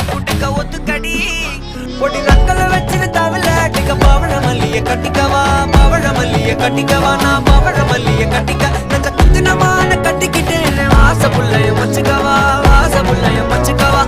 குடிக்க ஒத்துக்கடி பொடி நக்கல வச்சுன்னு தவள அடிக்க பவழ மல்லிய கட்டிக்கவா பவழ மல்லிய கட்டிக்கவா நான் பவழ மல்லிய கட்டிக்க நச்ச குத்துனமான கட்டிக்கிட்டு ஆசை புள்ளைய மச்சுக்கவா ஆசை புள்ளைய மச்சுக்கவா